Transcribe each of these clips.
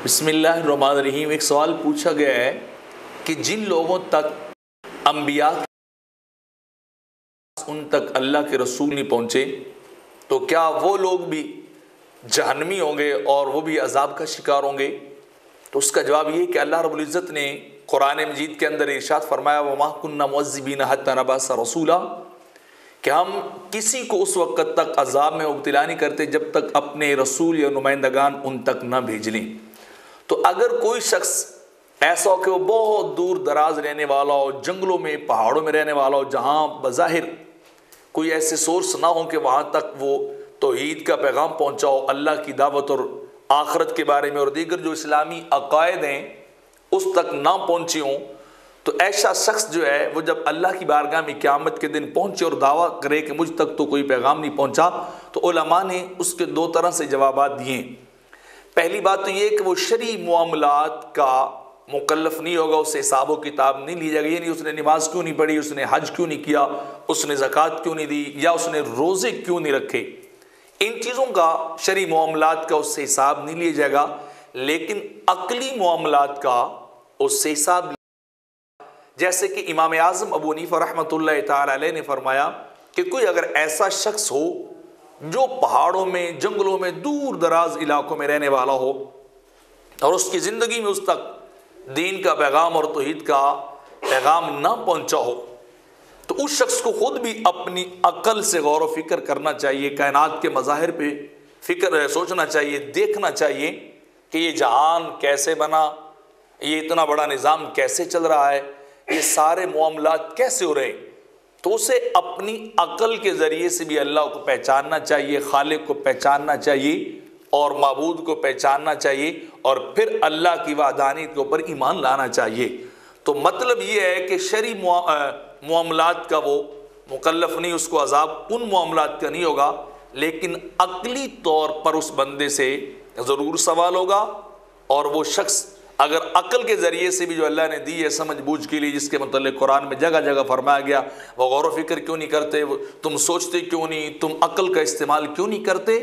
बिस्मिल्लाहिर्रहमानिर्रहीम। एक सवाल पूछा गया है कि जिन लोगों तक अंबिया उन तक अल्लाह के रसूल नहीं पहुँचे तो क्या वो लोग भी जहन्नमी होंगे और वो भी अजाब का शिकार होंगे? तो उसका जवाब ये कि अल्लाह रब्बुल इज़्ज़त ने कुरान मजीद के अंदर इरशाद फरमाया, वमा कुन्ना मुअज़्ज़िबीना हत्ता नबअसा रसूला, कि हम किसी को उस वक़्त तक अजाब में मुब्तला नहीं करते जब तक अपने रसूल या नुमाइंदगान उन तक न भेज लें। तो अगर कोई शख्स ऐसा हो कि वो बहुत दूर दराज रहने वाला हो, जंगलों में पहाड़ों में रहने वाला हो, जहाँ बज़ाहिर कोई ऐसे सोर्स ना हो कि वहाँ तक वो तौहीद का पैगाम पहुँचा हो, अल्लाह की दावत और आखरत के बारे में और दीगर जो इस्लामी अकायद हैं उस तक ना पहुँचे हों, तो ऐसा शख्स जो है वो जब अल्लाह की बारगाह में क़यामत के दिन पहुँचे और दावा करे कि मुझ तक तो कोई पैगाम नहीं पहुँचा, तो उलमा ने उसके दो तरह से जवाबात दिए। पहली बात तो ये कि वो शरई मामलात का मुकल्लफ नहीं होगा, उससे हिसाब व किताब नहीं ली जाएगी। ये नहीं उसने नमाज क्यों नहीं पढ़ी, उसने हज क्यों नहीं किया, उसने ज़कात क्यों नहीं दी, या उसने रोज़े क्यों नहीं रखे, इन चीज़ों का शरई मामलात का उससे हिसाब नहीं लिया जाएगा। लेकिन अकली मामलात का उससे हिसाब, जैसे कि इमाम आज़म अबू हनीफा रहमतुल्लाह तआला अलैह ने फरमाया कि कोई अगर ऐसा शख्स हो जो पहाड़ों में, जंगलों में, दूर दराज इलाकों में रहने वाला हो और उसकी ज़िंदगी में उस तक दीन का पैगाम और तौहीद का पैगाम ना पहुँचा हो, तो उस शख्स को ख़ुद भी अपनी अक़ल से गौर व फिक्र करना चाहिए, कायनात के मज़ाहिर पे फ़िक्र सोचना चाहिए, देखना चाहिए कि ये जहान कैसे बना, ये इतना बड़ा निज़ाम कैसे चल रहा है, ये सारे मामलात कैसे हो रहे। तो उसे अपनी अक़ल के ज़रिए से भी अल्लाह को पहचानना चाहिए, खालिक को पहचानना चाहिए और माबूद को पहचानना चाहिए, और फिर अल्लाह की वहदानियत के ऊपर ईमान लाना चाहिए। तो मतलब ये है कि शरई मामलात का वो मुकल्लफ नहीं, उसको अजाब उन मामलात का नहीं होगा, लेकिन अक़ली तौर पर उस बंदे से ज़रूर सवाल होगा। और वो शख्स अगर अक़ल के ज़रिए से भी जो अल्लाह ने दी है समझ बूझ के लिए, जिसके मतलब कुरान में जगह जगह फरमाया गया, वो गौर व फिक्र क्यों नहीं करते, तुम सोचते क्यों नहीं, तुम अक़ल का इस्तेमाल क्यों नहीं करते,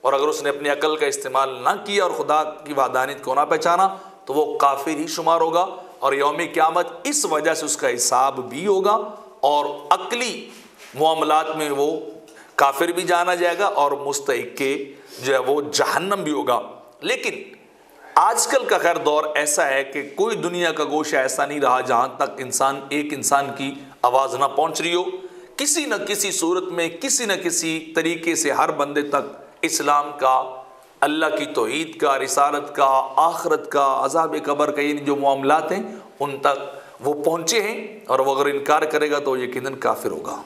और अगर उसने अपनी अक़ल का इस्तेमाल ना किया और खुदा की वहदानियत को ना पहचाना तो वो काफिर ही शुमार होगा, और यौम क़यामत इस वजह से उसका हिसाब भी होगा और अक़ली मामलात में वो काफिर भी जाना जाएगा और मुस्तहिक़ के जो है वो जहन्नम भी होगा। लेकिन आजकल का खैर दौर ऐसा है कि कोई दुनिया का गोशा ऐसा नहीं रहा जहाँ तक एक इंसान की आवाज़ ना पहुँच रही हो। किसी न किसी सूरत में, किसी न किसी तरीके से हर बंदे तक इस्लाम का, अल्लाह की तौहीद का, रिसालत का, आखरत का, अज़ाब कब्र का, ये जो मामलात हैं उन तक वो पहुँचे हैं, और वो अगर इनकार करेगा तो यकीनन काफिर होगा।